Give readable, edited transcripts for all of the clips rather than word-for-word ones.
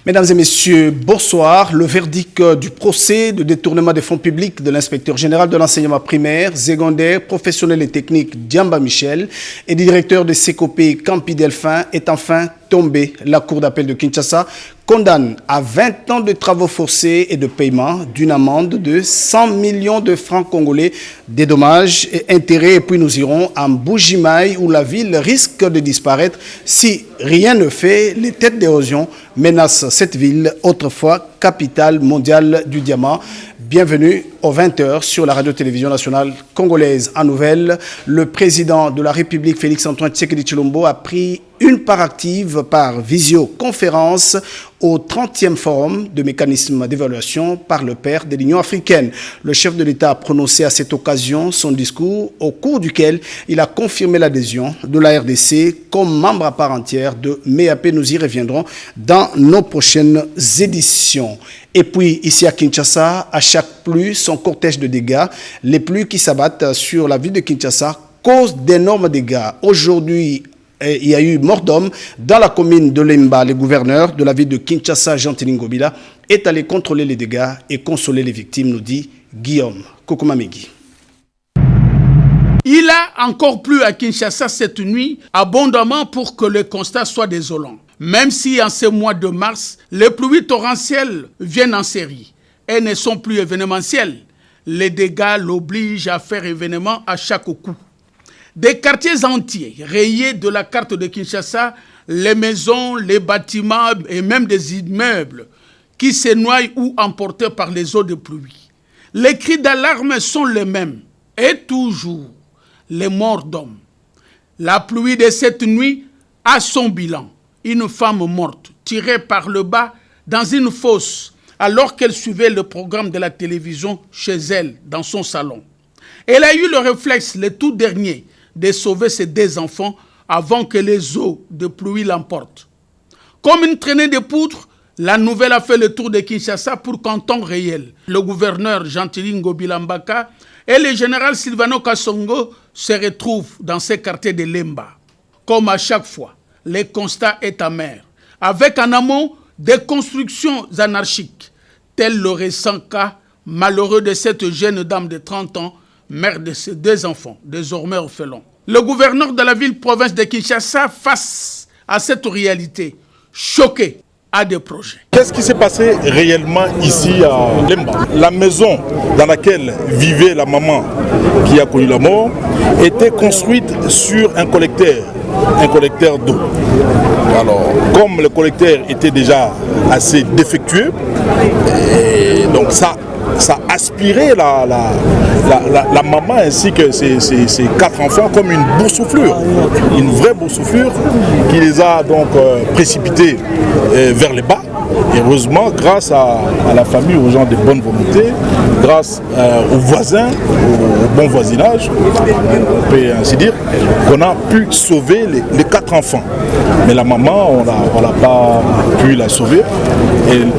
Mesdames et messieurs, bonsoir. Le verdict du procès de détournement des fonds publics de l'inspecteur général de l'enseignement primaire, secondaire, professionnel et technique Diamba Michel et du directeur de Sécopé Campi Delphin est enfin tombé. La Cour d'appel de Kinshasa condamne à 20 ans de travaux forcés et de paiement d'une amende de 100 millions de francs congolais, des dommages et intérêts. Et puis nous irons à Mbujimayi où la ville risque de disparaître si rien ne fait. Les têtes d'érosion menacent cette ville, autrefois capitale mondiale du diamant. Bienvenue aux 20h sur la radio-télévision nationale congolaise. En nouvelle, le président de la République, Félix-Antoine Tshisekedi Tshilombo, a pris une part active par visioconférence au 30e forum de mécanismes d'évaluation par le père de l'Union africaine. Le chef de l'État a prononcé à cette occasion son discours au cours duquel il a confirmé l'adhésion de la RDC comme membre à part entière de MEAP. Nous y reviendrons dans nos prochaines éditions. Et puis, ici à Kinshasa, à chaque pluie, son cortège de dégâts. Les pluies qui s'abattent sur la ville de Kinshasa causent d'énormes dégâts. Aujourd'hui, il y a eu mort d'homme dans la commune de Lemba. Le gouverneur de la ville de Kinshasa, Jean Ngobila, est allé contrôler les dégâts et consoler les victimes, nous dit Guillaume Kokomamegi. Il a encore plu à Kinshasa cette nuit abondamment pour que le constat soit désolant. Même si en ce mois de mars, les pluies torrentielles viennent en série et ne sont plus événementielles, les dégâts l'obligent à faire événement à chaque coup. Des quartiers entiers rayés de la carte de Kinshasa, les maisons, les bâtiments et même des immeubles qui se noient ou emportés par les eaux de pluie. Les cris d'alarme sont les mêmes et toujours les morts d'hommes. La pluie de cette nuit a son bilan. Une femme morte, tirée par le bas dans une fosse alors qu'elle suivait le programme de la télévision chez elle, dans son salon. Elle a eu le réflexe, le tout dernier, de sauver ses 2 enfants avant que les eaux de pluie l'emportent. Comme une traînée de poudre, la nouvelle a fait le tour de Kinshasa pour qu'en temps réel, le gouverneur Gentili Ngobila Mbaka et le général Silvano Kasongo se retrouvent dans ces quartiers de Lemba. Comme à chaque fois, le constat est amer, avec en amont des constructions anarchiques, tel le récent cas malheureux de cette jeune dame de 30 ans, mère de ses 2 enfants, désormais orphelins. Le gouverneur de la ville-province de Kinshasa, face à cette réalité, choqué, a des projets. Qu'est-ce qui s'est passé réellement ici à Lemba? La maison dans laquelle vivait la maman qui a connu la mort était construite sur un collecteur d'eau. Alors, comme le collecteur était déjà assez défectueux, donc ça aspirait la maman ainsi que ses 4 enfants comme une boursouflure, une vraie boursouflure qui les a donc précipités vers les bas. Et heureusement, grâce à la famille, aux gens de bonne volonté, grâce aux voisins, au bon voisinage, on peut ainsi dire, qu'on a pu sauver les 4 enfants. Mais la maman, on n'a pas pu la sauver,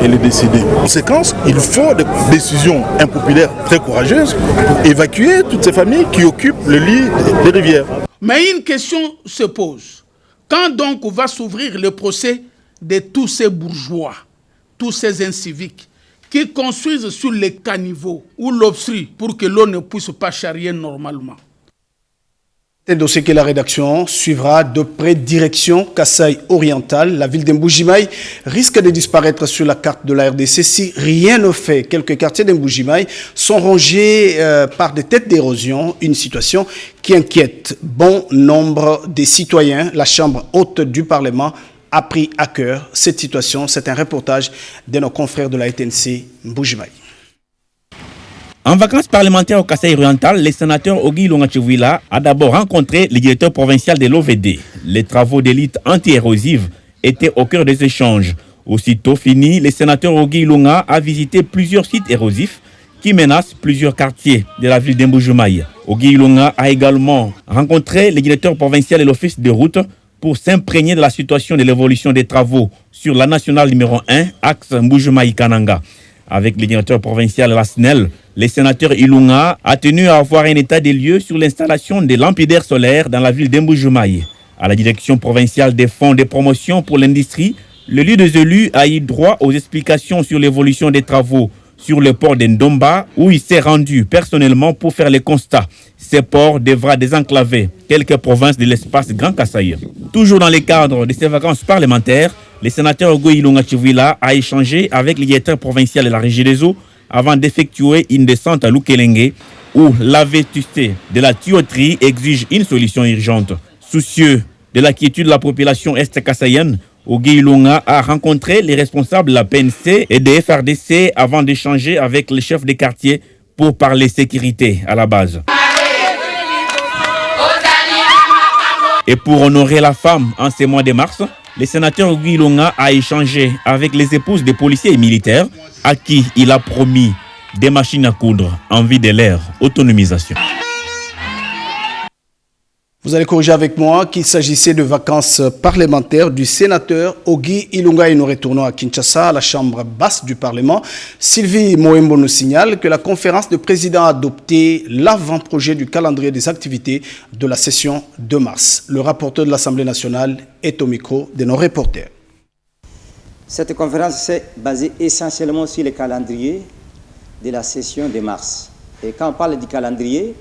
elle est décédée. En conséquence, il faut des décisions impopulaires très courageuses pour évacuer toutes ces familles qui occupent le lit des rivières. Mais une question se pose. Quand donc va s'ouvrir le procès de tous ces bourgeois, tous ces inciviques qui construisent sur les caniveaux ou l'obstruent pour que l'eau ne puisse pas charrier normalement? C'est le dossier que la rédaction suivra de près direction Kasaï oriental. La ville d'Mbujimayi risque de disparaître sur la carte de la RDC si rien ne fait. Quelques quartiers d'Mbujimayi sont rongés par des têtes d'érosion, une situation qui inquiète bon nombre des citoyens. La Chambre haute du Parlement a pris à cœur cette situation. C'est un reportage de nos confrères de la TNC Mbujimayi. En vacances parlementaires au Kasaï oriental, le sénateur Ogi Longa-Chivila a d'abord rencontré le directeur provincial de l'OVD. Les travaux d'élite anti-érosive étaient au cœur des échanges. Aussitôt fini, le sénateur Ogi Longa a visité plusieurs sites érosifs qui menacent plusieurs quartiers de la ville d'Mbujimayi. Ogi Longa a également rencontré le directeur provincial de l'office de route pour s'imprégner de la situation de l'évolution des travaux sur la nationale numéro 1, axe Mbujimayi-Kananga. Avec le directeur provincial Lasnel, le sénateur Ilunga a tenu à avoir un état des lieux sur l'installation des lampadaires solaires dans la ville d'Emboujumaï. À la direction provinciale des fonds de promotion pour l'industrie, le lieu des élus a eu droit aux explications sur l'évolution des travaux sur le port d'Ndomba, où il s'est rendu personnellement pour faire les constats. Ce port devra désenclaver quelques provinces de l'espace Grand Kasaï. Toujours dans le cadre de ces vacances parlementaires, le sénateur Ogo Ilunga Chivila a échangé avec le directeur provincial de la Régie des eaux avant d'effectuer une descente à Lukelenge, où la vétusté de la tuyauterie exige une solution urgente. Soucieux de la quiétude de la population est-kassaïenne, Ogo Ilunga a rencontré les responsables de la PNC et des FRDC avant d'échanger avec le chef des quartiers pour parler sécurité à la base. Et pour honorer la femme en ces mois de mars, le sénateur Ogo Ilunga a échangé avec les épouses des policiers et militaires à qui il a promis des machines à coudre en vue de leur autonomisation. Vous allez corriger avec moi qu'il s'agissait de vacances parlementaires du sénateur Ogo Ilunga et nous retournons à Kinshasa, à la chambre basse du Parlement. Sylvie Moembo nous signale que la conférence de présidents a adopté l'avant-projet du calendrier des activités de la session de mars. Le rapporteur de l'Assemblée nationale est au micro de nos reporters. Cette conférence s'est basée essentiellement sur le calendrier de la session de mars. Et quand on parle du calendrier,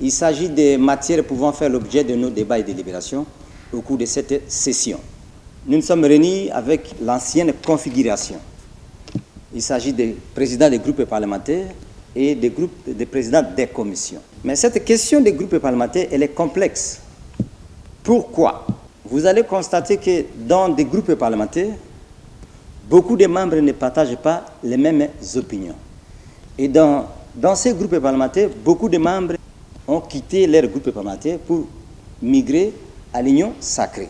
il s'agit des matières pouvant faire l'objet de nos débats et délibérations au cours de cette session. Nous nous sommes réunis avec l'ancienne configuration. Il s'agit des présidents des groupes parlementaires et des présidents des commissions. Mais cette question des groupes parlementaires, elle est complexe. Pourquoi? Vous allez constater que dans des groupes parlementaires, beaucoup de membres ne partagent pas les mêmes opinions. Et dans ces groupes parlementaires, beaucoup de membres ont quitté leur groupe parlementaire pour migrer à l'Union sacrée.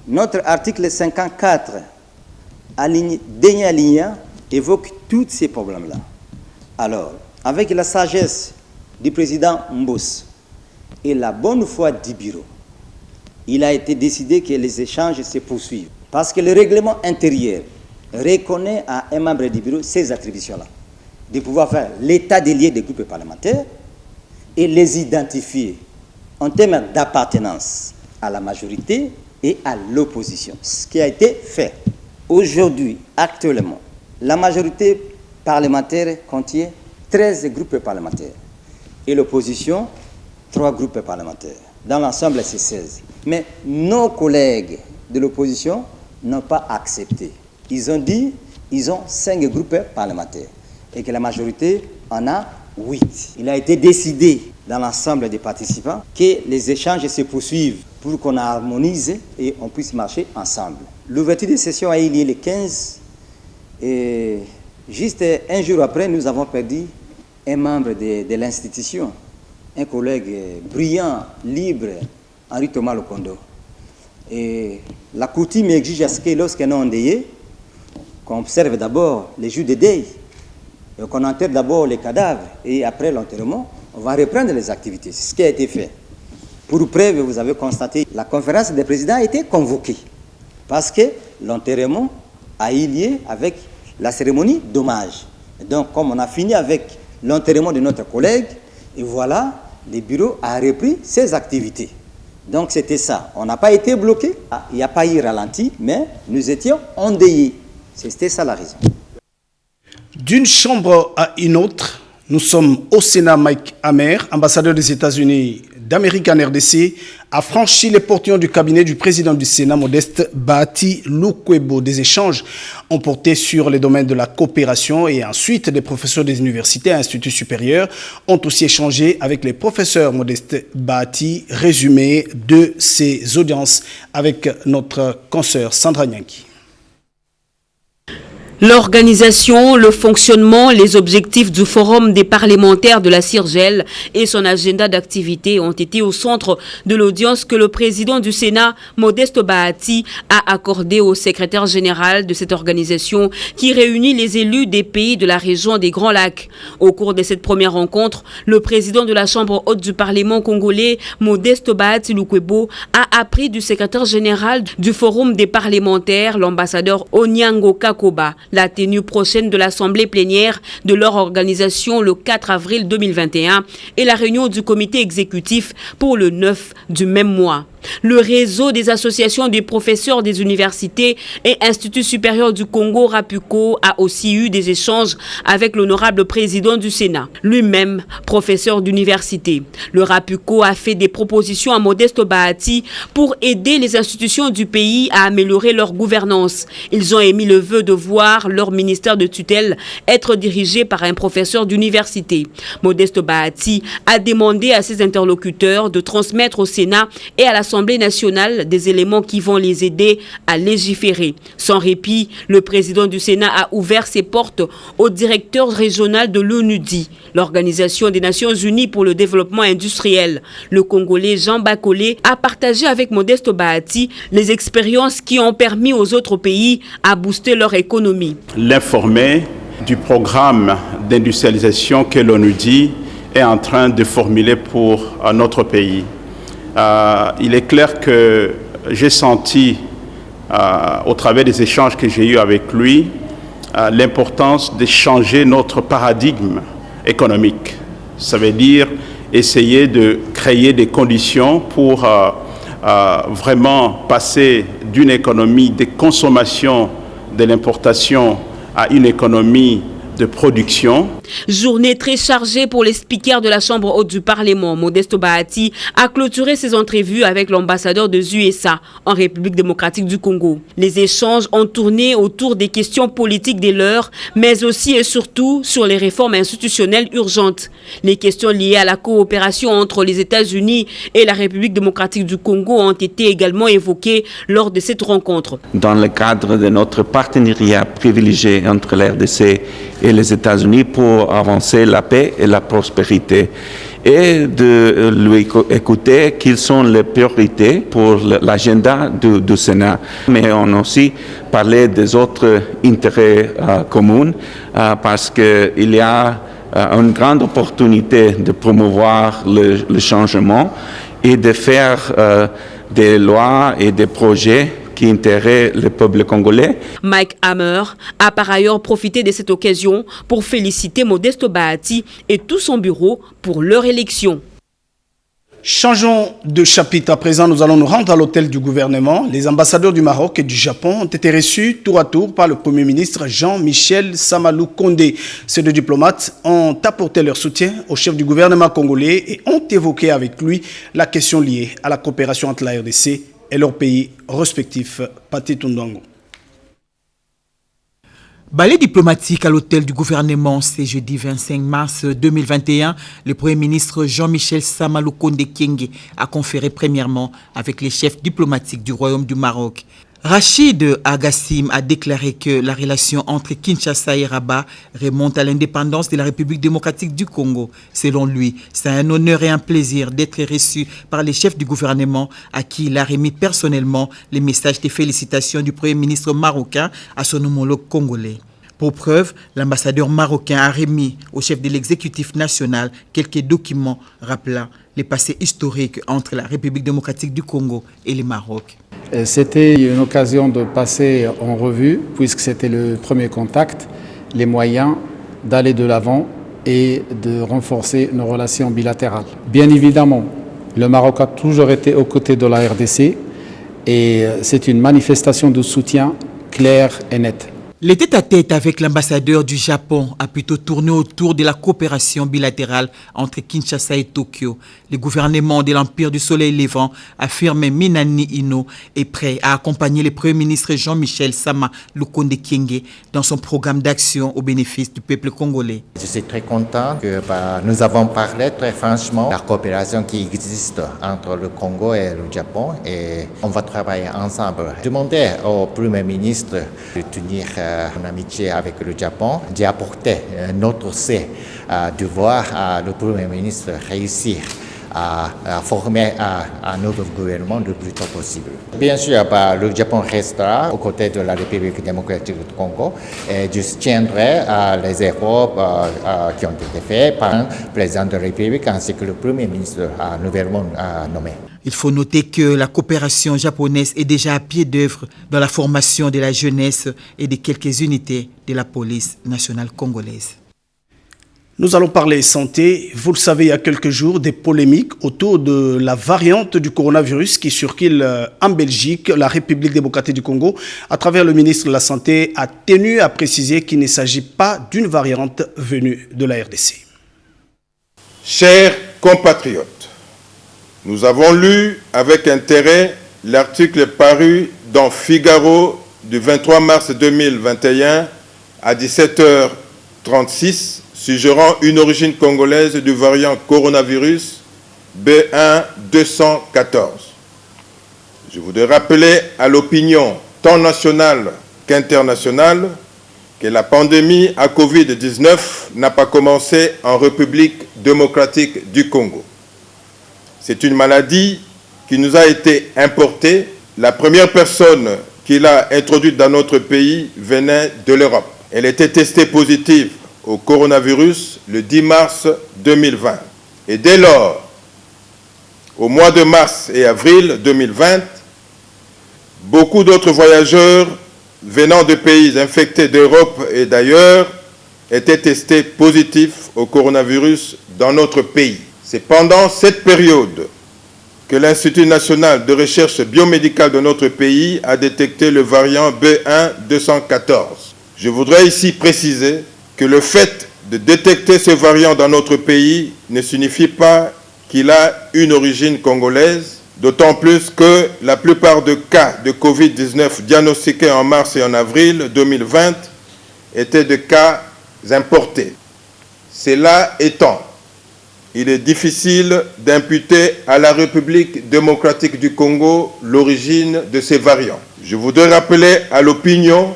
Notre article 54, dernier alinéa, évoque tous ces problèmes-là. Alors, avec la sagesse du président Mbos et la bonne foi du bureau, il a été décidé que les échanges se poursuivent. Parce que le règlement intérieur reconnaît à un membre du bureau ces attributions-là, de pouvoir faire l'état des lieux des groupes parlementaires et les identifier en termes d'appartenance à la majorité et à l'opposition. Ce qui a été fait. Aujourd'hui, actuellement, la majorité parlementaire contient 13 groupes parlementaires et l'opposition, 3 groupes parlementaires. Dans l'ensemble, c'est 16. Mais nos collègues de l'opposition n'ont pas accepté. Ils ont dit qu'ils ont 5 groupes parlementaires et que la majorité en a 8. Il a été décidé dans l'ensemble des participants que les échanges se poursuivent pour qu'on harmonise et on puisse marcher ensemble. L'ouverture des sessions a eu lieu le 15 et juste un jour après, nous avons perdu un membre de l'institution, un collègue brillant, libre, Henri Thomas Lokondo. Et la coutume exige à ce que lorsqu'on est endeuillé, qu'on observe d'abord les jours de deuil, qu'on enterre d'abord les cadavres et après l'enterrement, on va reprendre les activités. C'est ce qui a été fait. Pour preuve, vous avez constaté, la conférence des présidents a été convoquée parce que l'enterrement a eu lieu avec la cérémonie d'hommage. Donc, comme on a fini avec l'enterrement de notre collègue, et voilà, le bureau a repris ses activités. Donc, c'était ça. On n'a pas été bloqué, il n'y a pas eu ralenti, mais nous étions endeuillés. C'était ça la raison. D'une chambre à une autre, nous sommes au Sénat. Mike Hammer, ambassadeur des États-Unis d'Amérique en RDC, a franchi les portillons du cabinet du président du Sénat, Modeste Bahati Lukwebo. Des échanges ont porté sur les domaines de la coopération et ensuite des professeurs des universités et instituts supérieurs ont aussi échangé avec les professeurs. Modeste Bahati, résumé de ces audiences avec notre consoeur Sandra Nyanki. L'organisation, le fonctionnement, les objectifs du Forum des parlementaires de la CIRGEL et son agenda d'activité ont été au centre de l'audience que le président du Sénat, Modeste Bahati, a accordée au secrétaire général de cette organisation qui réunit les élus des pays de la région des Grands Lacs. Au cours de cette première rencontre, le président de la Chambre haute du Parlement congolais, Modeste Bahati Lukwebo, a appris du secrétaire général du Forum des parlementaires, l'ambassadeur Onyango Kakoba, La tenue prochaine de l'Assemblée plénière de leur organisation le 4 avril 2021 et la réunion du comité exécutif pour le 9 du même mois. Le réseau des associations des professeurs des universités et instituts supérieurs du Congo, RAPUCO, a aussi eu des échanges avec l'honorable président du Sénat, lui-même professeur d'université. Le RAPUCO a fait des propositions à Modeste Bahati pour aider les institutions du pays à améliorer leur gouvernance. Ils ont émis le vœu de voir leur ministère de tutelle être dirigé par un professeur d'université. Modeste Bahati a demandé à ses interlocuteurs de transmettre au Sénat et à l'Assemblée nationale des éléments qui vont les aider à légiférer. Sans répit, le président du Sénat a ouvert ses portes au directeur régional de l'ONUDI, l'Organisation des Nations Unies pour le développement industriel. Le Congolais Jean Bakolé a partagé avec Modeste Bahati les expériences qui ont permis aux autres pays à booster leur économie. L'informer du programme d'industrialisation que l'ONUDI est en train de formuler pour notre pays. Il est clair que j'ai senti, au travers des échanges que j'ai eus avec lui, l'importance de changer notre paradigme économique. Ça veut dire essayer de créer des conditions pour vraiment passer d'une économie de consommation de l'importation à une économie de production. Journée très chargée pour les speakers de la Chambre haute du Parlement. Modeste Bahati a clôturé ses entrevues avec l'ambassadeur des USA en République démocratique du Congo. Les échanges ont tourné autour des questions politiques des leurs, mais aussi et surtout sur les réformes institutionnelles urgentes. Les questions liées à la coopération entre les États-Unis et la République démocratique du Congo ont été également évoquées lors de cette rencontre. Dans le cadre de notre partenariat privilégié entre la RDC et les États-Unis pour avancer la paix et la prospérité, et de lui écouter quelles sont les priorités pour l'agenda du Sénat. Mais on a aussi parlé des autres intérêts communs parce qu'il y a une grande opportunité de promouvoir le changement et de faire des lois et des projets qui intéresse le peuple congolais. Mike Hammer a par ailleurs profité de cette occasion pour féliciter Modeste Bahati et tout son bureau pour leur élection. Changeons de chapitre à présent, nous allons nous rendre à l'hôtel du gouvernement. Les ambassadeurs du Maroc et du Japon ont été reçus tour à tour par le Premier ministre Jean-Michel Samalou Kondé. Ces deux diplomates ont apporté leur soutien au chef du gouvernement congolais et ont évoqué avec lui la question liée à la coopération entre la RDC et leurs pays respectifs. Pati Tundongo. Ballet diplomatique à l'hôtel du gouvernement, c'est jeudi 25 mars 2021. Le Premier ministre Jean-Michel Samalou Kondé Kyenge a conféré premièrement avec les chefs diplomatiques du Royaume du Maroc. Rachid Agassim a déclaré que la relation entre Kinshasa et Rabat remonte à l'indépendance de la République démocratique du Congo. Selon lui, c'est un honneur et un plaisir d'être reçu par les chefs du gouvernement à qui il a remis personnellement les messages de félicitations du Premier ministre marocain à son homologue congolais. Pour preuve, l'ambassadeur marocain a remis au chef de l'exécutif national quelques documents rappelant les passés historiques entre la République démocratique du Congo et le Maroc. C'était une occasion de passer en revue, puisque c'était le premier contact, les moyens d'aller de l'avant et de renforcer nos relations bilatérales. Bien évidemment, le Maroc a toujours été aux côtés de la RDC et c'est une manifestation de soutien claire et nette. Le tête-à-tête avec l'ambassadeur du Japon a plutôt tourné autour de la coopération bilatérale entre Kinshasa et Tokyo. Le gouvernement de l'Empire du Soleil Levant, affirme Minani Ino, est prêt à accompagner le Premier ministre Jean-Michel Samalou Kondé Kyenge dans son programme d'action au bénéfice du peuple congolais. Je suis très content que nous avons parlé très franchement de la coopération qui existe entre le Congo et le Japon et on va travailler ensemble. Demander au Premier ministre de tenir en amitié avec le Japon, d'apporter notre C, de voir le Premier ministre réussir à former un nouveau gouvernement le plus tôt possible. Bien sûr, le Japon restera aux côtés de la République démocratique du Congo et je soutiendrai les efforts qui ont été faits par le président de la République ainsi que le Premier ministre nouvellement nommé. Il faut noter que la coopération japonaise est déjà à pied d'œuvre dans la formation de la jeunesse et de quelques unités de la police nationale congolaise. Nous allons parler santé. Vous le savez, il y a quelques jours, des polémiques autour de la variante du coronavirus qui circule en Belgique. La République démocratique du Congo, à travers le ministre de la Santé, a tenu à préciser qu'il ne s'agit pas d'une variante venue de la RDC. Chers compatriotes, nous avons lu avec intérêt l'article paru dans Figaro du 23 mars 2021 à 17h36 suggérant une origine congolaise du variant coronavirus B1-214. Je voudrais rappeler à l'opinion tant nationale qu'internationale que la pandémie à Covid-19 n'a pas commencé en République démocratique du Congo. C'est une maladie qui nous a été importée. La première personne qui l'a introduite dans notre pays venait de l'Europe. Elle était testée positive au coronavirus le 10 mars 2020. Et dès lors, au mois de mars et avril 2020, beaucoup d'autres voyageurs venant de pays infectés d'Europe et d'ailleurs étaient testés positifs au coronavirus dans notre pays. C'est pendant cette période que l'Institut national de recherche biomédicale de notre pays a détecté le variant B1-214. Je voudrais ici préciser que le fait de détecter ce variant dans notre pays ne signifie pas qu'il a une origine congolaise, d'autant plus que la plupart des cas de Covid-19 diagnostiqués en mars et en avril 2020 étaient des cas importés. Cela étant, il est difficile d'imputer à la République démocratique du Congo l'origine de ces variants. Je voudrais rappeler à l'opinion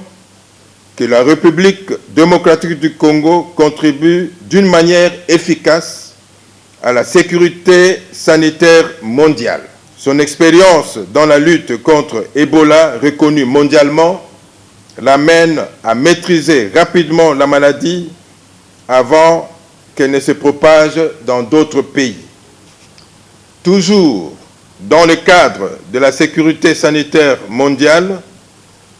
que la République démocratique du Congo contribue d'une manière efficace à la sécurité sanitaire mondiale. Son expérience dans la lutte contre Ebola, reconnue mondialement, l'amène à maîtriser rapidement la maladie avant qu'elle ne se propage dans d'autres pays. Toujours dans le cadre de la sécurité sanitaire mondiale,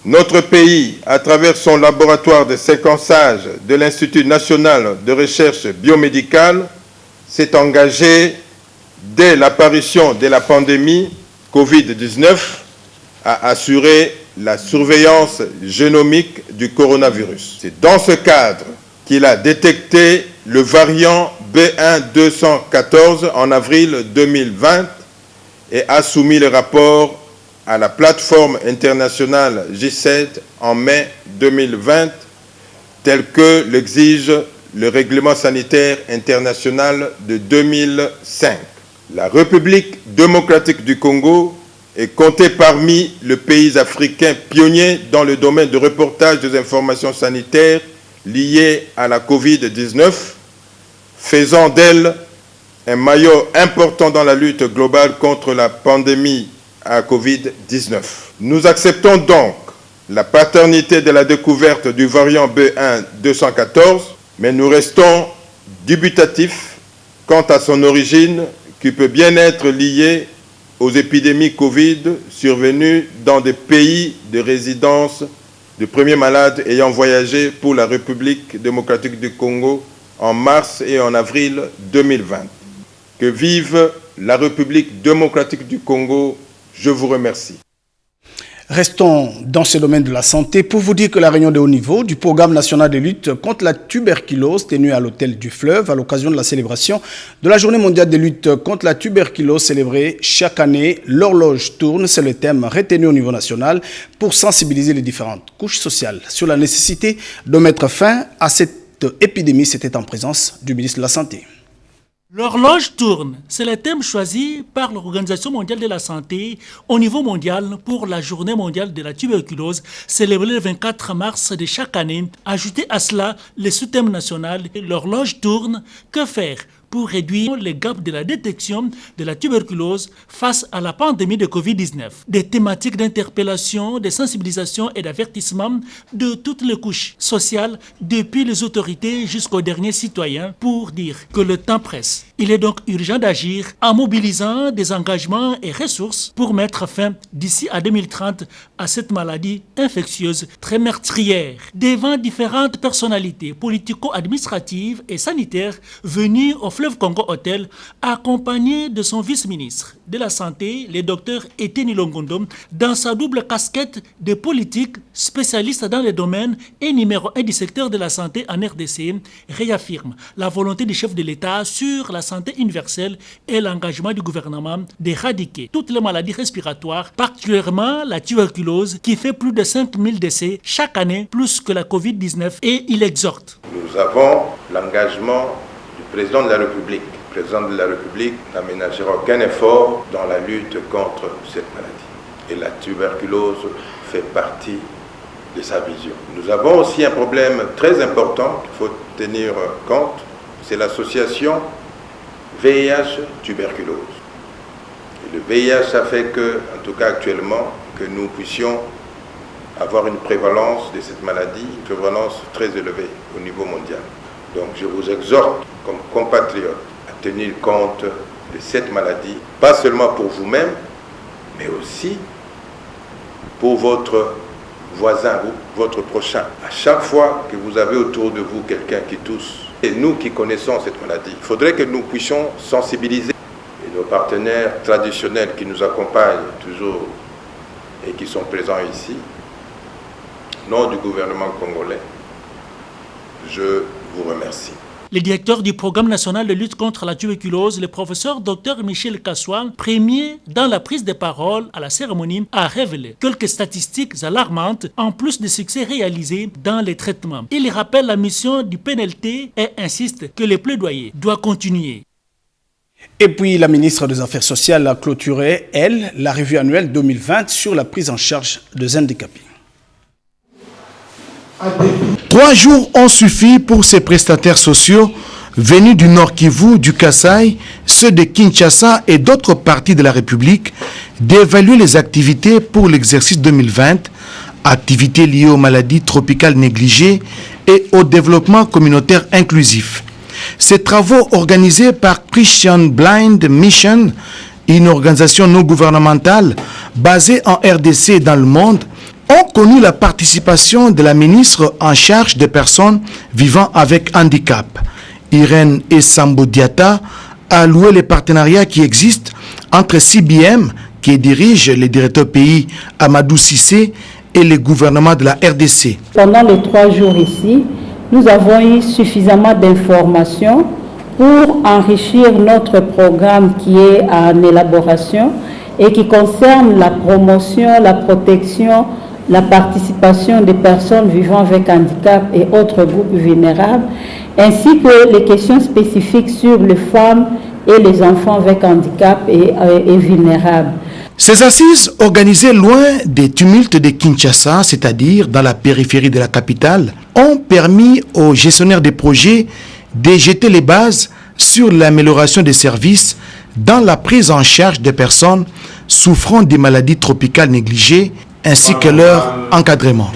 notre pays, à travers son laboratoire de séquençage de l'Institut national de recherche biomédicale, s'est engagé dès l'apparition de la pandémie Covid-19 à assurer la surveillance génomique du coronavirus. C'est dans ce cadre qu'il a détecté le variant B1-214 en avril 2020 et a soumis le rapport à la plateforme internationale G7 en mai 2020, tel que l'exige le règlement sanitaire international de 2005. La République démocratique du Congo est comptée parmi les pays africains pionniers dans le domaine de reportage des informations sanitaires liées à la Covid-19, faisant d'elle un maillot important dans la lutte globale contre la pandémie à Covid-19. Nous acceptons donc la paternité de la découverte du variant B1-214, mais nous restons dubitatifs quant à son origine qui peut bien être liée aux épidémies Covid survenues dans des pays de résidence de premiers malades ayant voyagé pour la République démocratique du Congo en mars et en avril 2020. Que vive la République démocratique du Congo. Je vous remercie. Restons dans ce domaine de la santé pour vous dire que la réunion de haut niveau du programme national de lutte contre la tuberculose tenue à l'hôtel du Fleuve à l'occasion de la célébration de la journée mondiale de lutte contre la tuberculose célébrée chaque année. L'horloge tourne, c'est le thème retenu au niveau national pour sensibiliser les différentes couches sociales sur la nécessité de mettre fin à cette épidémie. C'était en présence du ministre de la Santé. L'horloge tourne, c'est le thème choisi par l'Organisation mondiale de la santé au niveau mondial pour la journée mondiale de la tuberculose célébrée le 24 mars de chaque année. Ajouté à cela le sous-thème national, l'horloge tourne, que faire pour réduire les gaps de la détection de la tuberculose face à la pandémie de Covid-19. Des thématiques d'interpellation, de sensibilisation et d'avertissement de toutes les couches sociales, depuis les autorités jusqu'aux derniers citoyens, pour dire que le temps presse. Il est donc urgent d'agir en mobilisant des engagements et ressources pour mettre fin d'ici à 2030 à cette maladie infectieuse très meurtrière. Devant différentes personnalités politico-administratives et sanitaires venues au fleuve Congo Hôtel, accompagnées de son vice-ministre de la Santé, le docteur Etienne Longondo, dans sa double casquette de politique, spécialiste dans le domaine et numéro 1 du secteur de la santé en RDC, réaffirme la volonté du chef de l'État sur la santé universelle et l'engagement du gouvernement d'éradiquer toutes les maladies respiratoires, particulièrement la tuberculose, qui fait plus de 5000 décès chaque année, plus que la Covid-19, et il exhorte. Nous avons l'engagement du président de la République. Le président de la République n'aménagera aucun effort dans la lutte contre cette maladie. Et la tuberculose fait partie de sa vision. Nous avons aussi un problème très important qu'il faut tenir compte, c'est l'association VIH-tuberculose. Et le VIH, ça fait que, en tout cas actuellement, que nous puissions avoir une prévalence de cette maladie, une prévalence très élevée au niveau mondial. Donc je vous exhorte, comme compatriotes, à tenir compte de cette maladie, pas seulement pour vous-même, mais aussi pour votre voisin ou votre prochain. À chaque fois que vous avez autour de vous quelqu'un qui tousse, et nous qui connaissons cette maladie, il faudrait que nous puissions sensibiliser et nos partenaires traditionnels qui nous accompagnent toujours et qui sont présents ici, au nom du gouvernement congolais, je vous remercie. Le directeur du programme national de lutte contre la tuberculose, le professeur Dr Michel Kassoan, premier dans la prise de parole à la cérémonie, a révélé quelques statistiques alarmantes en plus des succès réalisés dans les traitements. Il rappelle la mission du PNLT et insiste que le plaidoyer doit continuer. Et puis la ministre des Affaires sociales a clôturé, elle, la revue annuelle 2020 sur la prise en charge des handicapés. 3 jours ont suffi pour ces prestataires sociaux venus du Nord Kivu, du Kasaï, ceux de Kinshasa et d'autres parties de la République d'évaluer les activités pour l'exercice 2020, activités liées aux maladies tropicales négligées et au développement communautaire inclusif. Ces travaux organisés par Christian Blind Mission, une organisation non gouvernementale basée en RDC et dans le monde, ont connu la participation de la ministre en charge des personnes vivant avec handicap. Irène Essambo-Diata a loué les partenariats qui existent entre CBM, qui dirige le directeur pays Amadou Cissé, et le gouvernement de la RDC. Pendant les 3 jours ici, nous avons eu suffisamment d'informations pour enrichir notre programme qui est en élaboration et qui concerne la promotion, la protection, la participation des personnes vivant avec handicap et autres groupes vulnérables, ainsi que les questions spécifiques sur les femmes et les enfants avec handicap et vulnérables. Ces assises, organisées loin des tumultes de Kinshasa, c'est-à-dire dans la périphérie de la capitale, ont permis aux gestionnaires des projets de jeter les bases sur l'amélioration des services dans la prise en charge des personnes souffrant des maladies tropicales négligées ainsi que leur encadrement.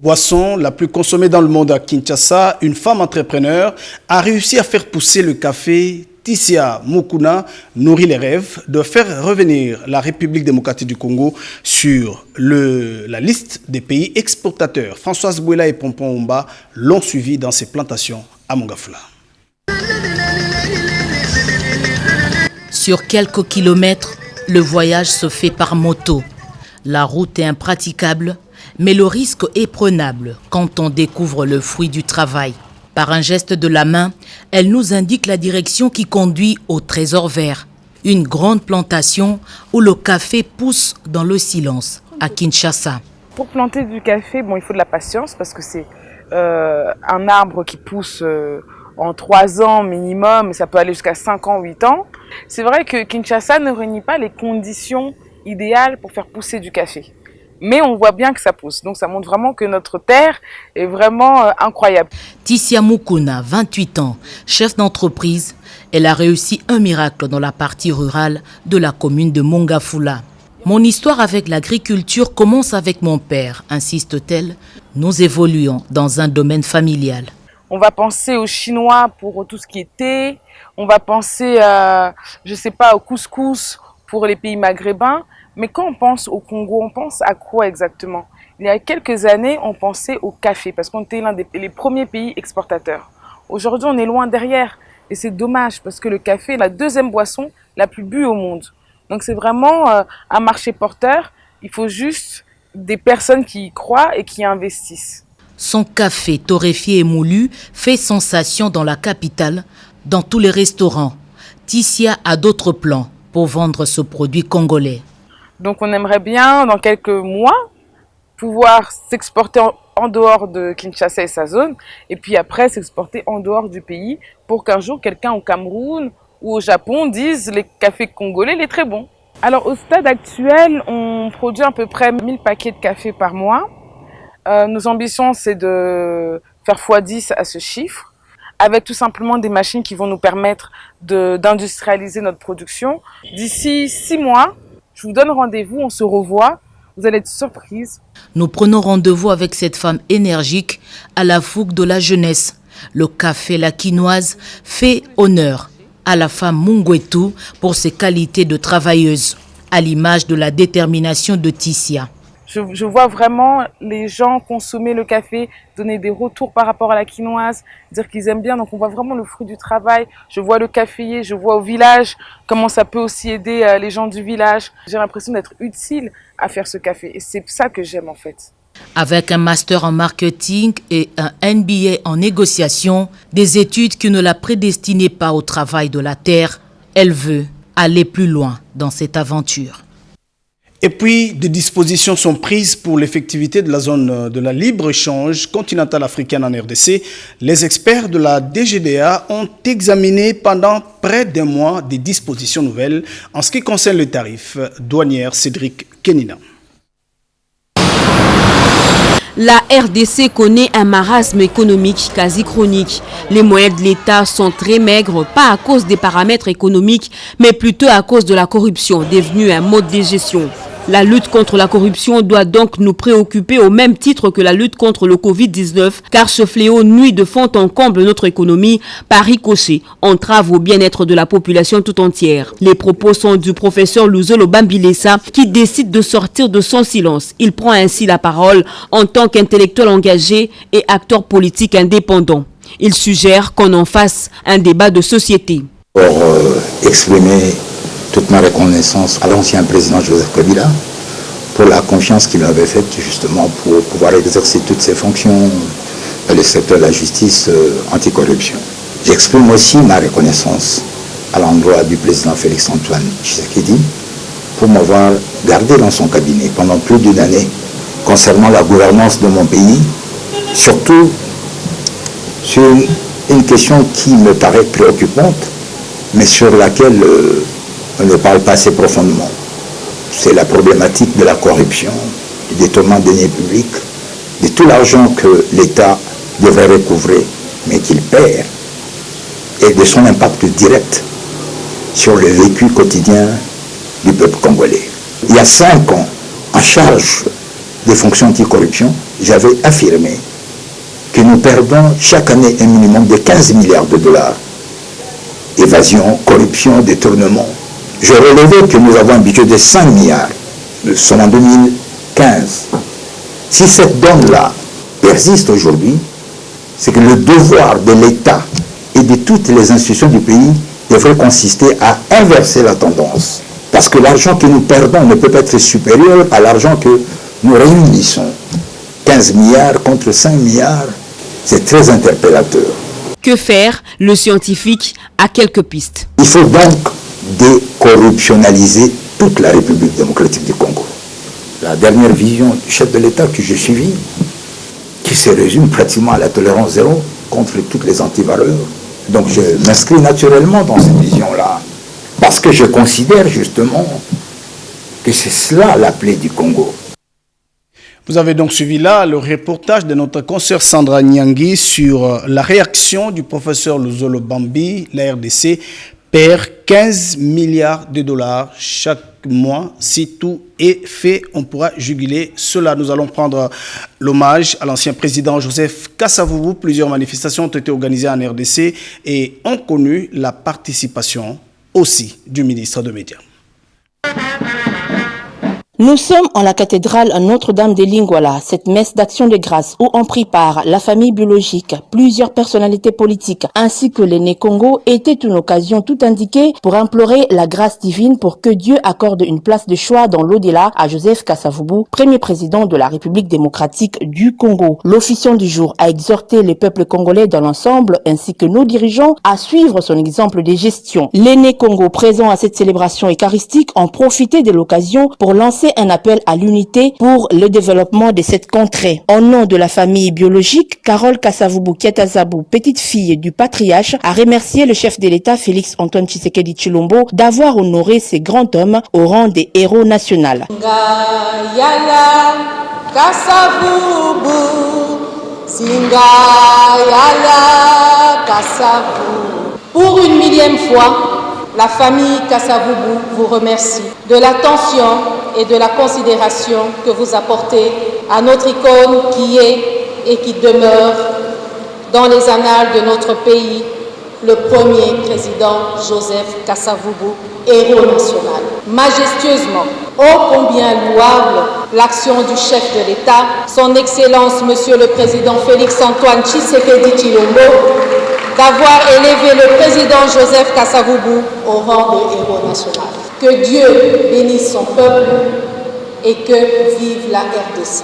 Boisson la plus consommée dans le monde à Kinshasa, une femme entrepreneur a réussi à faire pousser le café. Tissia Mukuna nourrit les rêves de faire revenir la République démocratique du Congo sur la liste des pays exportateurs. Françoise Bouela et Pompon Omba l'ont suivi dans ses plantations à Mongafula. Sur quelques kilomètres, le voyage se fait par moto. La route est impraticable, mais le risque est prenable quand on découvre le fruit du travail. Par un geste de la main, elle nous indique la direction qui conduit au Trésor Vert, une grande plantation où le café pousse dans le silence, à Kinshasa. Pour planter du café, il faut de la patience parce que c'est un arbre qui pousse en 3 ans minimum, ça peut aller jusqu'à 5 ans, 8 ans. C'est vrai que Kinshasa ne réunit pas les conditions idéales pour faire pousser du café. mais on voit bien que ça pousse. Donc ça montre vraiment que notre terre est vraiment incroyable. Tissia Mukuna, 28 ans, chef d'entreprise, elle a réussi un miracle dans la partie rurale de la commune de Mongafula. Mon histoire avec l'agriculture commence avec mon père, insiste-t-elle. Nous évoluons dans un domaine familial. On va penser aux Chinois pour tout ce qui est thé. On va penser, je sais pas, au couscous pour les pays maghrébins. Mais quand on pense au Congo, on pense à quoi exactement? Il y a quelques années, on pensait au café parce qu'on était l'un des premiers pays exportateurs. Aujourd'hui, on est loin derrière. Et c'est dommage parce que le café est la deuxième boisson la plus bue au monde. Donc c'est vraiment un marché porteur. Il faut juste des personnes qui y croient et qui investissent. Son café torréfié et moulu fait sensation dans la capitale, dans tous les restaurants. Tissia a d'autres plans pour vendre ce produit congolais. Donc on aimerait bien, dans quelques mois, pouvoir s'exporter en dehors de Kinshasa et sa zone, et puis après s'exporter en dehors du pays, pour qu'un jour quelqu'un au Cameroun ou au Japon dise les cafés congolais, il est très bon. Alors au stade actuel, on produit à peu près 1000 paquets de café par mois. Nos ambitions, c'est de faire x10 à ce chiffre, avec tout simplement des machines qui vont nous permettre d'industrialiser notre production. D'ici 6 mois, je vous donne rendez-vous, on se revoit. Vous allez être surprise. Nous prenons rendez-vous avec cette femme énergique à la fougue de la jeunesse. Le café La Quinoise fait honneur à la femme Mungwetu pour ses qualités de travailleuse, à l'image de la détermination de Tissia. Je vois vraiment les gens consommer le café, donner des retours par rapport à la quinoise, dire qu'ils aiment bien. Donc on voit vraiment le fruit du travail. Je vois le caféier, je vois au village comment ça peut aussi aider les gens du village. J'ai l'impression d'être utile à faire ce café et c'est ça que j'aime en fait. Avec un master en marketing et un MBA en négociation, des études qui ne la prédestinaient pas au travail de la terre, elle veut aller plus loin dans cette aventure. Et puis, des dispositions sont prises pour l'effectivité de la zone de la libre-échange continentale africaine en RDC. Les experts de la DGDA ont examiné pendant près d'un mois des dispositions nouvelles en ce qui concerne les tarifs douaniers. Cédric Kenina. La RDC connaît un marasme économique quasi chronique. Les moyens de l'État sont très maigres, pas à cause des paramètres économiques, mais plutôt à cause de la corruption, devenue un mode de gestion. La lutte contre la corruption doit donc nous préoccuper au même titre que la lutte contre le Covid-19, car ce fléau nuit de fond en comble notre économie, par ricochet, entrave au bien-être de la population tout entière. Les propos sont du professeur Luzolo Bambilesa, qui décide de sortir de son silence. Il prend ainsi la parole en tant qu'intellectuel engagé et acteur politique indépendant. Il suggère qu'on en fasse un débat de société. Pour exprimer toute ma reconnaissance à l'ancien président Joseph Kabila pour la confiance qu'il m'avait faite justement pour pouvoir exercer toutes ses fonctions dans le secteur de la justice anticorruption. J'exprime aussi ma reconnaissance à l'endroit du président Félix-Antoine Tshisekedi pour m'avoir gardé dans son cabinet pendant plus d'une année concernant la gouvernance de mon pays, surtout sur une question qui me paraît préoccupante, mais sur laquelle on ne parle pas assez profondément. C'est la problématique de la corruption, du détournement des deniers publics, de tout l'argent que l'État devrait recouvrer, mais qu'il perd, et de son impact direct sur le vécu quotidien du peuple congolais. Il y a 5 ans, en charge des fonctions anticorruption, j'avais affirmé que nous perdons chaque année un minimum de 15 milliards de dollars. Évasion, corruption, détournement. Je relevais que nous avons un budget de 5 milliards. Nous sommes en 2015. Si cette donne-là persiste aujourd'hui, c'est que le devoir de l'État et de toutes les institutions du pays devrait consister à inverser la tendance. Parce que l'argent que nous perdons ne peut pas être supérieur à l'argent que nous réunissons. 15 milliards contre 5 milliards, c'est très interpellateur. Que faire? Le scientifique a quelques pistes. Il faut donc décorruptionnaliser toute la République démocratique du Congo. La dernière vision du chef de l'État que j'ai suivie, qui se résume pratiquement à la tolérance zéro contre toutes les antivaleurs. Donc je m'inscris naturellement dans cette vision-là, parce que je considère justement que c'est cela la plaie du Congo. Vous avez donc suivi là le reportage de notre consoeur Sandra Nyangui sur la réaction du professeur Luzolo Bambi. La RDC perd 15 milliards de dollars chaque mois. Si tout est fait, on pourra juguler cela. Nous allons prendre l'hommage à l'ancien président Joseph Kasavubu. Plusieurs manifestations ont été organisées en RDC et ont connu la participation aussi du ministre de Médias. Nous sommes en la cathédrale Notre-Dame de Lingwala, cette messe d'action de grâce où ont pris part la famille biologique, plusieurs personnalités politiques ainsi que l'aîné Congo était une occasion tout indiquée pour implorer la grâce divine pour que Dieu accorde une place de choix dans l'au-delà à Joseph Kasavubu, premier président de la République démocratique du Congo. L'officiant du jour a exhorté les peuples congolais dans l'ensemble ainsi que nos dirigeants à suivre son exemple de gestion. L'aîné Congo présent à cette célébration eucharistique ont profité de l'occasion pour lancer un appel à l'unité pour le développement de cette contrée. Au nom de la famille biologique, Carole Kasavubu Kiatazabou, petite fille du patriarche, a remercié le chef de l'État Félix Antoine Tshisekedi Tshilombo d'avoir honoré ces grands hommes au rang des héros nationaux. Pour une millième fois, la famille Kasavubu vous remercie de l'attention et de la considération que vous apportez à notre icône qui est et qui demeure dans les annales de notre pays, le premier président Joseph Kasavubu, héros national. Majestueusement, ô combien louable l'action du chef de l'État, son Excellence Monsieur le Président Félix Antoine Tshisekedi Tshilombo, d'avoir élevé le président Joseph Kasavubu au rang de héros national. Que Dieu bénisse son peuple et que vive la RDC.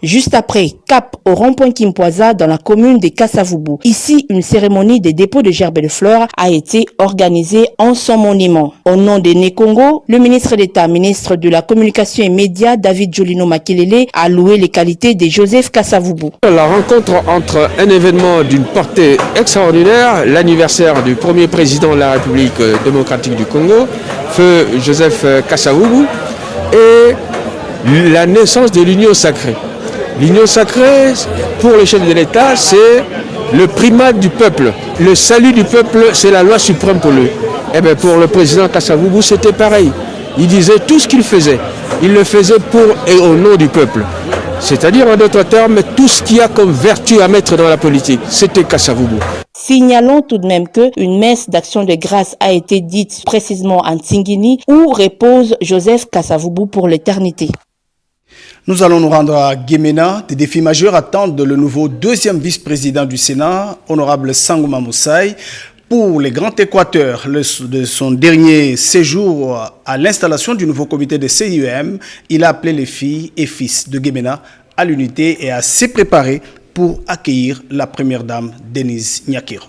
Juste après, cap au rond-point Kimpoisa dans la commune de Kasavubu. Ici, une cérémonie de dépôt de gerbes de fleurs a été organisée en son monument. Au nom de Congo, le ministre d'État, ministre de la Communication et Médias, David Jolino Makelele, a loué les qualités de Joseph Kasavubu. La rencontre entre un événement d'une portée extraordinaire, l'anniversaire du premier président de la République démocratique du Congo, feu Joseph Kasavubu, et la naissance de l'Union sacrée. L'union sacrée, pour le chef de l'État, c'est le primat du peuple. Le salut du peuple, c'est la loi suprême pour lui. Et bien pour le président Kasavubu, c'était pareil. Il disait tout ce qu'il faisait. Il le faisait pour et au nom du peuple. C'est-à-dire, en d'autres termes, tout ce qu'il y a comme vertu à mettre dans la politique, c'était Kasavubu. Signalons tout de même qu'une messe d'action de grâce a été dite précisément en Tsingini, où repose Joseph Kasavubu pour l'éternité. Nous allons nous rendre à Guémena. Des défis majeurs attendent le nouveau deuxième vice-président du Sénat, honorable Sangouma Moussaï. Pour les Grands Équateurs, de son dernier séjour à l'installation du nouveau comité de CIEM, il a appelé les filles et fils de Guémena à l'unité et à se préparer pour accueillir la première dame Denise Nyakero.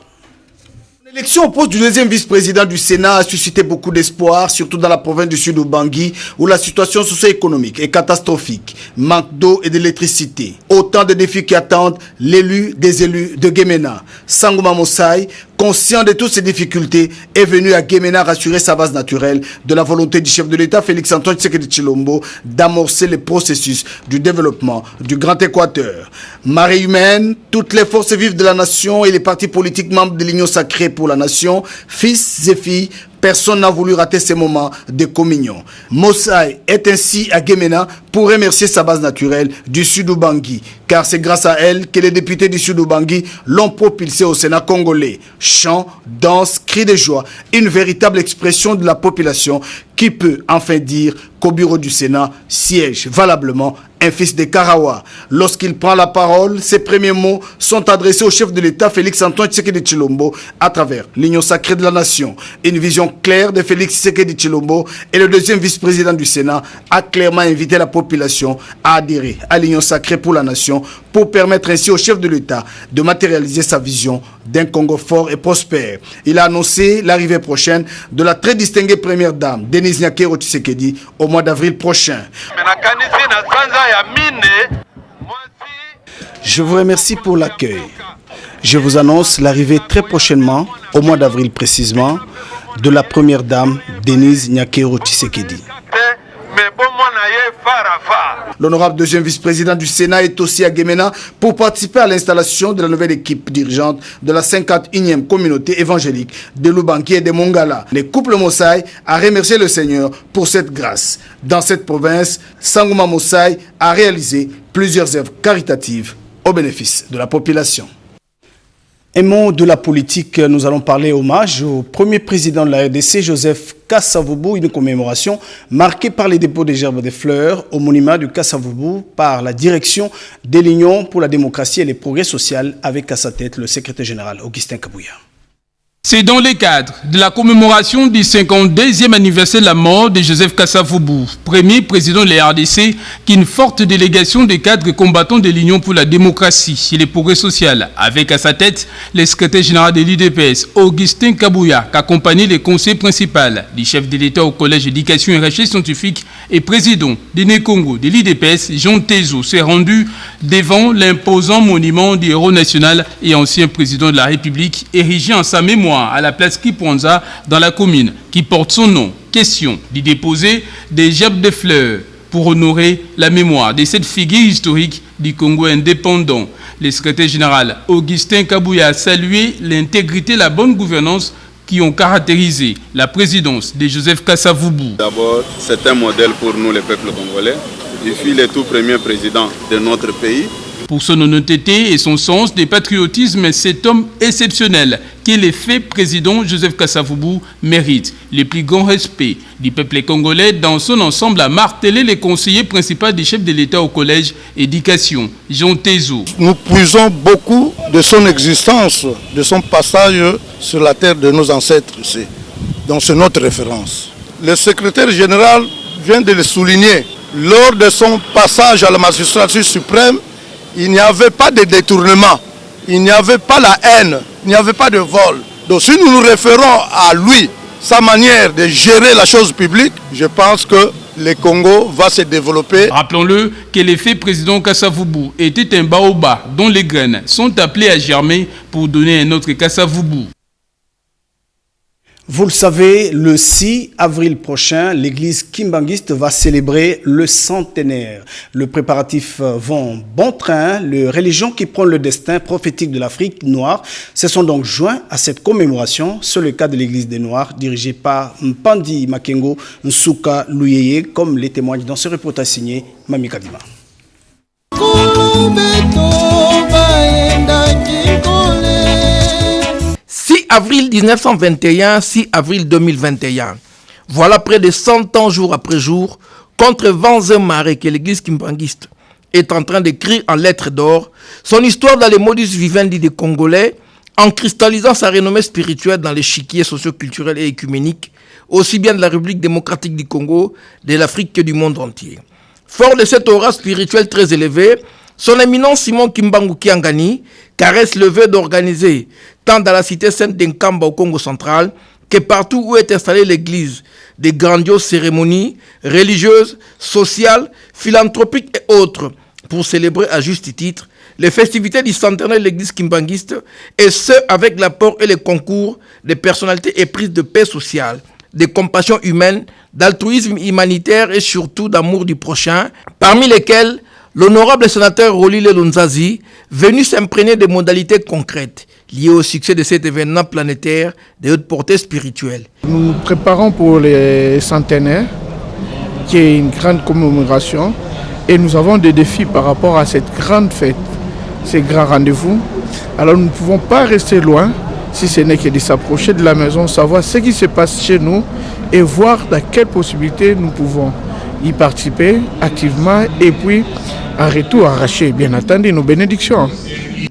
L'élection au poste du deuxième vice-président du Sénat a suscité beaucoup d'espoir, surtout dans la province du Sud-Obangi, où la situation socio-économique est catastrophique. Manque d'eau et d'électricité. Autant de défis qui attendent l'élu des élus de Guémena. Sangouma Moussaï, conscient de toutes ces difficultés, est venu à Guémena rassurer sa base naturelle de la volonté du chef de l'État, Félix Antoine Tshisekedi Tshilombo, d'amorcer le processus du développement du Grand Équateur. Marée humaine, toutes les forces vives de la nation et les partis politiques membres de l'Union sacrée pour la nation, fils et filles, personne n'a voulu rater ces moments de communion. Moussaï est ainsi à Guémena pour remercier sa base naturelle du Sud-Obangi, car c'est grâce à elle que les députés du Sud-Obangi l'ont propulsé au Sénat congolais. Chants, danses, cris de joie, une véritable expression de la population qui peut enfin dire qu'au bureau du Sénat siège valablement un fils de Karawa. Lorsqu'il prend la parole, ses premiers mots sont adressés au chef de l'État, Félix Antoine Tshisekedi Tshilombo, à travers l'Union sacrée de la nation. Une vision claire de Félix Tshisekedi Tshilombo et le deuxième vice-président du Sénat a clairement invité la population à adhérer à l'Union sacrée pour la nation pour permettre ainsi au chef de l'État de matérialiser sa vision d'un Congo fort et prospère. Il a annoncé l'arrivée prochaine de la très distinguée première dame, Denise Nyakero Tshisekedi, au mois d'avril prochain. Je vous remercie pour l'accueil. Je vous annonce l'arrivée très prochainement, au mois d'avril précisément, de la première dame, Denise Nyakero Tshisekedi. L'honorable deuxième vice-président du Sénat est aussi à Guémena pour participer à l'installation de la nouvelle équipe dirigeante de la 51e communauté évangélique de Lubanki et de Mongala. Les couples Mossai a remercié le Seigneur pour cette grâce. Dans cette province, Sangouma Mossai a réalisé plusieurs œuvres caritatives au bénéfice de la population. Un mot de la politique, nous allons parler hommage au premier président de la RDC, Joseph Kasavubu, une commémoration marquée par les dépôts des gerbes de fleurs au monument du Kasavubu par la direction de l'Union pour la démocratie et les progrès sociaux avec à sa tête le secrétaire général Augustin Kabouya. C'est dans le cadre de la commémoration du 52e anniversaire de la mort de Joseph Kasavubu, premier président de la RDC, qu'une forte délégation de cadres combattants de l'Union pour la démocratie et les progrès sociaux, avec à sa tête le secrétaire général de l'UDPS, Augustin Kabouya, qui accompagnait le conseil principal du chef de l'État au Collège d'éducation et recherche scientifique et président de Nekongo de l'UDPS, Jean Tezo, s'est rendu devant l'imposant monument du héros national et ancien président de la République, érigé en sa mémoire à la place Kiponza dans la commune qui porte son nom. Question d'y déposer des gerbes de fleurs pour honorer la mémoire de cette figure historique du Congo indépendant. Le secrétaire général Augustin Kabouya a salué l'intégrité et la bonne gouvernance qui ont caractérisé la présidence de Joseph Kasavubu. D'abord, c'est un modèle pour nous, le peuple congolais. Il fut le tout premier président de notre pays. Pour son honnêteté et son sens du patriotisme, cet homme exceptionnel qui le fait président Joseph Kasavubu mérite le plus grand respect du peuple congolais dans son ensemble, a martelé le conseiller principal du chef de l'État au Collège éducation, Jean Tezo. Nous puisons beaucoup de son existence, de son passage sur la terre de nos ancêtres ici. Donc c'est notre référence. Le secrétaire général vient de le souligner. Lors de son passage à la magistrature suprême, il n'y avait pas de détournement, il n'y avait pas la haine, il n'y avait pas de vol. Donc si nous nous référons à lui, sa manière de gérer la chose publique, je pense que le Congo va se développer. Rappelons-le que l'effet président Kasavubu était un baobab dont les graines sont appelées à germer pour donner un autre Kasavubu. Vous le savez, le 6 avril prochain, l'église kimbanguiste va célébrer le centenaire. Le préparatif vont bon train. Les religions qui prennent le destin prophétique de l'Afrique noire se sont donc joints à cette commémoration. C'est le cas de l'église des Noirs, dirigée par Mpandi Makengo Nsuka Luyeye, comme les témoigne dans ce reportage signé Mami Kadima. 6 avril 1921, 6 avril 2021. Voilà près de 100 ans jour après jour, contre vents et marées que l'église kimbanguiste est en train d'écrire en lettres d'or son histoire dans les modus vivendi des Congolais, en cristallisant sa renommée spirituelle dans l'échiquier socio-culturel et écuménique, aussi bien de la République démocratique du Congo, de l'Afrique que du monde entier. Fort de cette aura spirituelle très élevée, son éminence Simon Kimbangu Kiangani caresse le vœu d'organiser, tant dans la cité sainte d'Enkamba au Congo central, que partout où est installée l'église, des grandioses cérémonies religieuses, sociales, philanthropiques et autres, pour célébrer à juste titre les festivités du centenaire de l'église kimbanguiste, et ce avec l'apport et le concours des personnalités éprises de paix sociale, de compassion humaine, d'altruisme humanitaire et surtout d'amour du prochain, parmi lesquels l'honorable sénateur Rolile Lunzazi, venu s'imprégner des modalités concrètes liées au succès de cet événement planétaire de haute portée spirituelle. Nous nous préparons pour les centenaires, qui est une grande commémoration, et nous avons des défis par rapport à cette grande fête, ces grands rendez-vous. Alors nous ne pouvons pas rester loin, si ce n'est que de s'approcher de la maison, savoir ce qui se passe chez nous et voir dans quelles possibilités nous pouvons y participer activement et puis en retour arracher bien entendu nos bénédictions.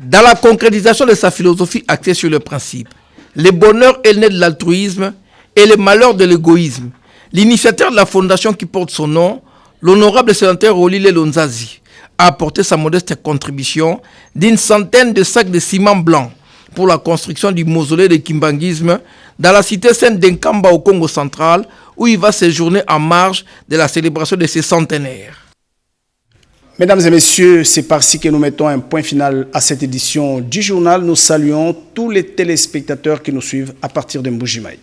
Dans la concrétisation de sa philosophie axée sur le principe, le bonheur est né de l'altruisme et le malheur de l'égoïsme. L'initiateur de la fondation qui porte son nom, l'honorable sénateur Rolile Lunzazi, a apporté sa modeste contribution d'une centaine de sacs de ciment blanc pour la construction du mausolée de kimbanguisme dans la cité sainte d'Enkamba au Congo central, où il va séjourner en marge de la célébration de ses centenaires. Mesdames et messieurs, c'est par-ci que nous mettons un point final à cette édition du journal. Nous saluons tous les téléspectateurs qui nous suivent à partir de Mbujimaï.